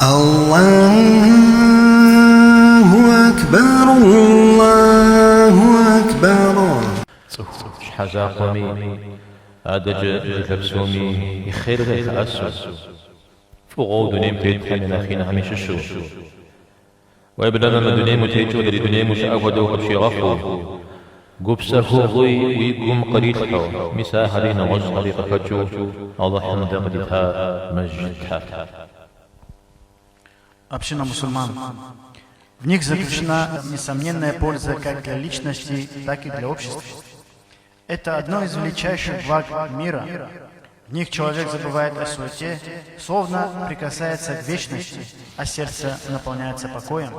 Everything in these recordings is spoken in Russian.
الله أكبر الله أكبر. حزاقمي أدج لبسومي خير أسس فغود نمتد حمنا خينا همش الشو ويبدأ من دنيم تيجو دري دنيم شأودو بشيغفو قبسه غي ويقوم قريتها مساهرين وز طريقة فجو الله حمد قدتها مجدها. Община мусульман. В них заключена несомненная польза как для личности, так и для общества. Это одно из величайших благ мира. В них человек забывает о суете, словно прикасается к вечности, а сердце наполняется покоем.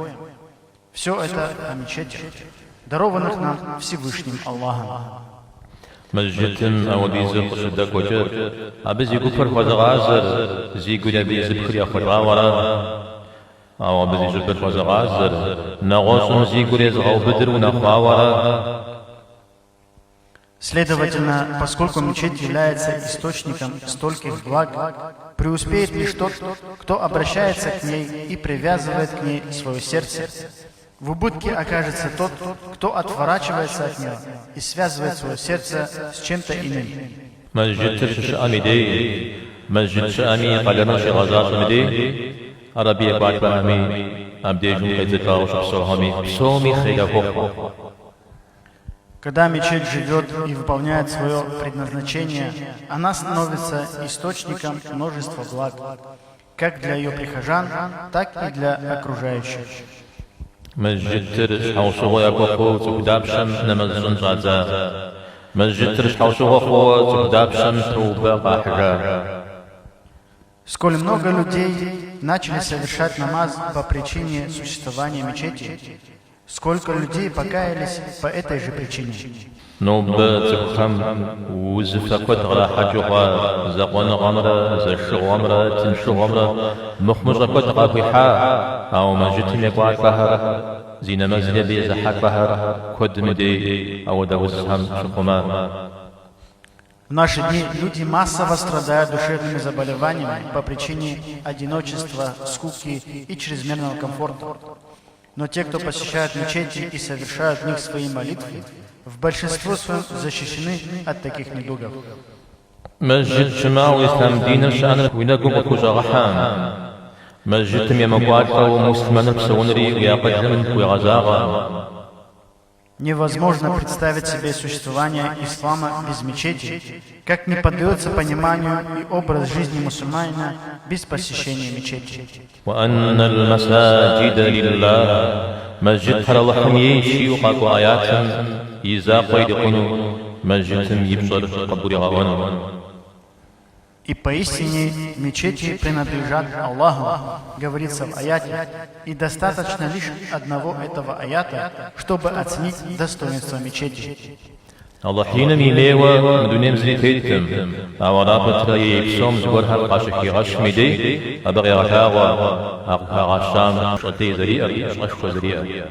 Все это о мечетях, дарованных нам Всевышним Аллахом. مسجدتم أو بيزق صدق وجر أبزي كفر وزغازر زي قد بيزب خريا خرغاورا أو أبزي جبر وزغازر نغوصم زي قد يزغو بدر ونخواورا. Следовательно, поскольку мечеть является источником стольких благ, преуспеет лишь тот, кто обращается к ней и привязывает к ней свое сердце. В убытке окажется тот, кто отворачивается от нее и связывает свое сердце с чем-то иным. مسجد ترشش أميدي مسجد شامي قدرنا شغازات مدي عربية بعد بأمي أبدي جمعي ذكاوش بسومي خيغا فوق. Когда мечеть живет и выполняет свое предназначение, она становится источником множества благ, как для ее прихожан, так и для окружающих. مسجد ترش حوصوه يكوخو تقدابشم نمزن زادزا مسجد ترش حوصوه خو تقدابشم توبة قاحجا. Сколь много людей начали совершать намаз по причине существования мечети, сколько людей покаялись по этой же причине. نوبة تبخم وزفتكوت غلا حجوغا زقوان غمرة زشغ غمرة تنشغ غمرة مخمجة كوت غاقوحا أو مجتم يقوعد بهر زين مزل بيزحك بهر كود مدي أو دوزهم شقما. В наши дни люди массово страдают душевными заболеваниями по причине одиночества, скуки и чрезмерного комфорта. Но те, кто посещают мечети и совершают в них свои молитвы, в большинстве своем защищены от таких недугов. مسجد شماوي إسلام دين الشأن وينقوم بكوزاغحان مسجد تم يمقاطع ومسلمان بسونري ويقدم ويغزاغا. Невозможно представить себе существование ислама без мечети, как не поддается пониманию и образ жизни мусульманина без посещения мечети. وأن المساجد لله مسجد حر الله حميشي وقاكو آيات يزاق ويدقون مسجد يبصر قبور غوان. И поистине мечети принадлежат Аллаху, говорится в аяте, и достаточно лишь одного этого аята, чтобы оценить достоинство мечети. الله حين ميليوا مدونيم زيتيتم أورابت رأي بسوم زورها قاشكي غشمدي أبغي غشاغا أغفى غشام شطي زريئة شغشو زريئة.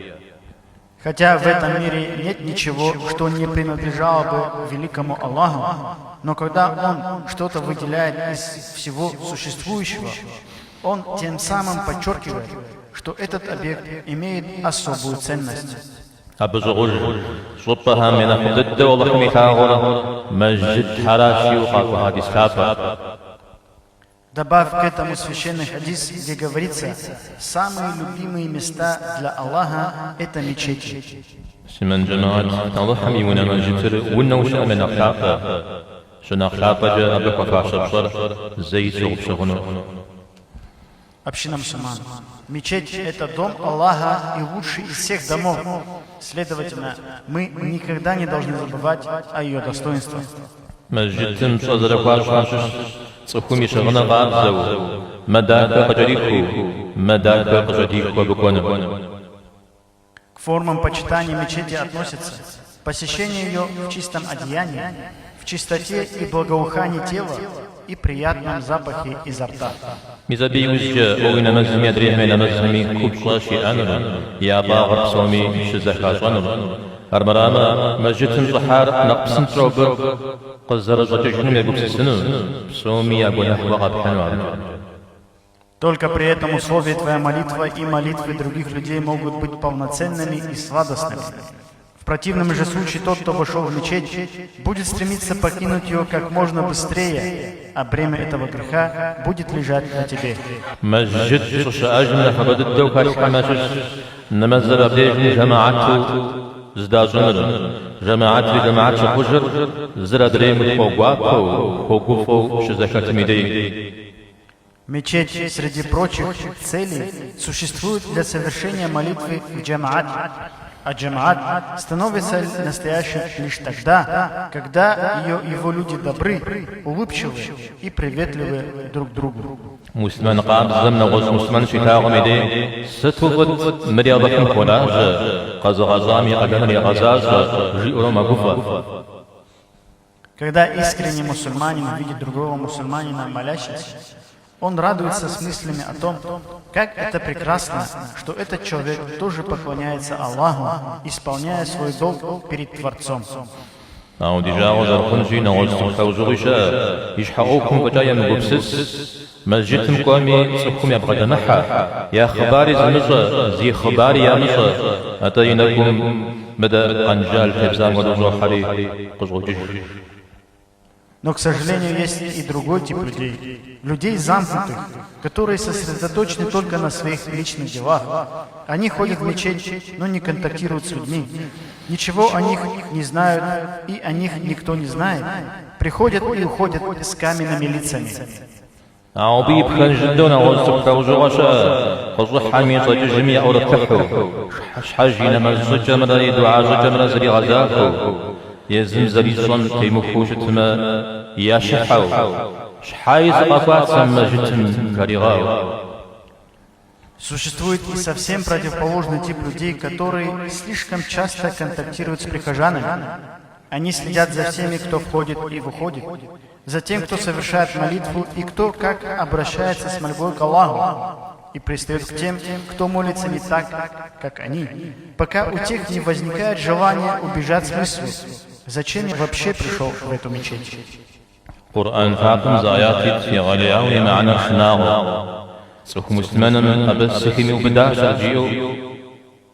Хотя в этом мире нет ничего, что не принадлежало бы великому Аллаху, но когда Он что-то выделяет из всего существующего, Он тем самым подчеркивает, что этот объект имеет особую ценность. أبزغل صبها من أخذت والله ميثاغر مسجد حراشي وقاكو هادي سكابا. Добавь к этому священный хадис, где говорится, самые любимые места для Аллаха – это мечети. سمن جماعات الله حميونا مسجد ونوش أمن أخلاقا شنا أخلاقا جاء أبك وفاشر صر زيت وغشغنو. Община мусульман. Мечеть – это дом Аллаха и лучший из всех домов. Следовательно, мы никогда не должны забывать о ее достоинствах. مسجد تم صدر قاشش صخومي شغنا غابزو مداك قجريكو مداك قجريكو بكونا. К формам почитания мечети относятся посещение ее в чистом одеянии, в чистоте и благоухании тела и приятном запахе изо рта. مزبي وجه أو إن مزمي أدريه من مزمي كوبشلاشي أنر يا باغر صومي شزكاش أنر أرمراما مسجد صحار نقصن تروبر قزر زجاجن يقول سنو صومي أقول نحو غاب حنوان. Только при этом условии твоя молитва и молитвы других людей могут быть полноценными и сладостными. В противном же случае тот, кто вошел в мечеть, будет стремиться покинуть ее как можно быстрее, а бремя этого греха будет лежать на тебе. Мечеть, среди прочих целей, существует для совершения молитвы в джамаат, а джамаат становится настоящим лишь тогда, когда его люди добры, улыбчивые и приветливы друг к другу. Когда искренний мусульманин видит другого мусульманина молящимся, он радуется с мыслями о том, как это прекрасно, что этот человек тоже поклоняется Аллаху, исполняя свой долг перед Творцом. Но, к сожалению, есть и другой тип людей. Людей замкнутых, которые сосредоточены только на своих личных делах. Они ходят в мечеть, но не контактируют с людьми. Ничего о них не знают, и о них никто не знает. Приходят и уходят с каменными лицами. Существует и совсем противоположный тип людей, которые слишком часто контактируют с прихожанами. Они следят за всеми, кто входит и выходит, за тем, кто совершает молитву и кто как обращается с мольбой к Аллаху, и пристают к тем, кто молится не так, как они, пока у тех не возникает желание убежать с мыслью, зачем я вообще пришел в эту мечеть. Kur'an faqim zayatit fi galiyawi ma'ana khnago Sukh muslimanam abassihim ubdash jiu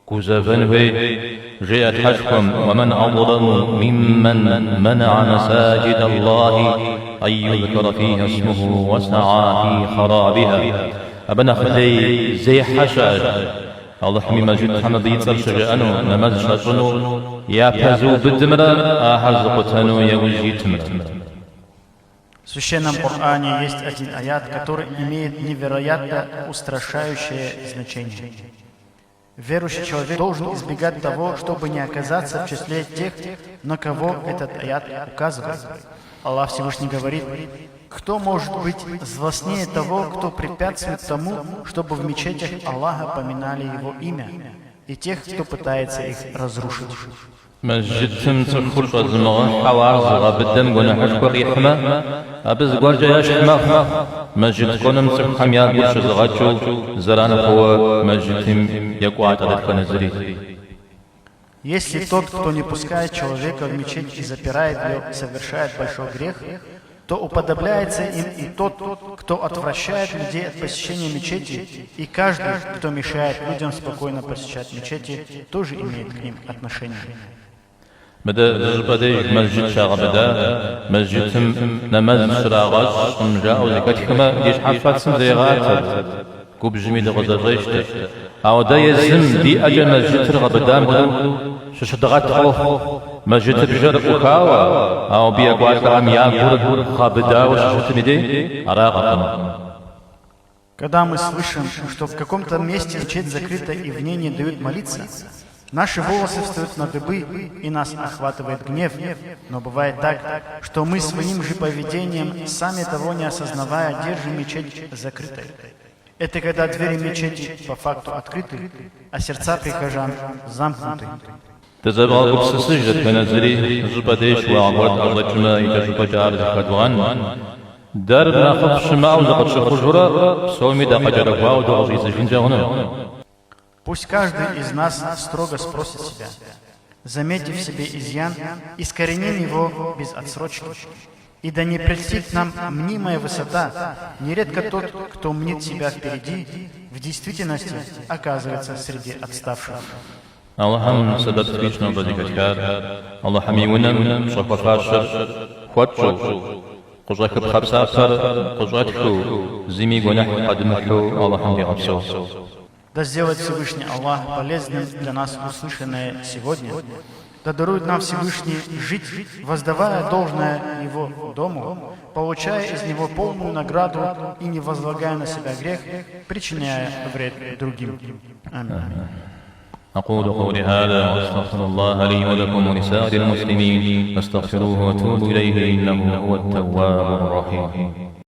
Kuzavan we جاءت حشكم ومن أظلم ممن منع مساجد الله أن يذكر فيها اسمه وسعى في خرابها أبنا خلي زي حشاش الله حمي مسجد حمد يتصل شجأنه نماز شجنه يا بزو بالدمرة أحزقتنه يوجي تمر В Священном Коране есть один аят, который имеет невероятно устрашающее значение. Верующий человек должен избегать того, чтобы не оказаться в числе тех, на кого этот аят указывает. Аллах Всевышний говорит: кто может быть злостнее того, кто препятствует тому, чтобы в мечетях Аллаха поминали его имя, и тех, кто пытается их разрушить. مسجد تمسخر فزمغ حواز غبدم قنا حشكر يحمى أبز قرجة يشحمى مسجد قنا مسخ حميات برش زغاتشو زران قوة مسجد يقوى عطلت نزري. Если тот, кто не пускает человека в мечеть и запирает ее, совершает большой грех, то уподобляется им и тот, кто отвращает людей от посещения мечети, и каждый, кто мешает людям спокойно посещать мечети, тоже имеет к ним отношение. بدأ مسجد شاغ بدأ مسجد نماز شراغات جاء وزكاة كما ديش حفات سنزيغات كوب جميل غزاجيشت أو دا يزم دي أجل مسجد رغبدا مدو ششدغات خوف مسجد بجر أكاوة أو بيقوات راميا قرد خابدا وششت مدي أراغتنا. Когда мы слышим, что в каком-то месте мечеть закрыта и в ней не дают молиться, наши волосы встают на дыбы, и нас охватывает гнев. Но бывает так, что мы своим же поведением, сами того не осознавая, держим мечеть закрытой. Это когда двери мечети по факту открыты, а сердца прихожан замкнуты. تزبغ قبس سجدت كنزري زبديش وعبرت أرض جماعي تشوف جار زكادوان دارنا خطش معه زقد شخجرة سومي دا قجروا ودغزي زجين جاغنا. Пусть каждый из нас строго спросит себя, заметив в себе изъян, искореним его без отсрочки. И да не прельстит нам мнимая высота. Нередко тот, кто мнит себя впереди, в действительности оказывается среди отставших. Allah'ım sadat fichna badikatkar Allah'ım yunam shafafashar khwatchu quzak khabsafar quzatku zimi gunah qadmhu Allah'ım bi'afsu. Да сделает Всевышний Аллах полезным для нас услышанное сегодня. Да дарует нам Всевышний жить, воздавая должное Его дому, получая из него полную награду и не возлагая на себя грех, причиняя вред другим. Аминь. أقول قولي هذا وأستغفر الله لي ولكم ولسائر المسلمين فاستغفروه وتوبوا إليه إنه هو التواب الرحيم.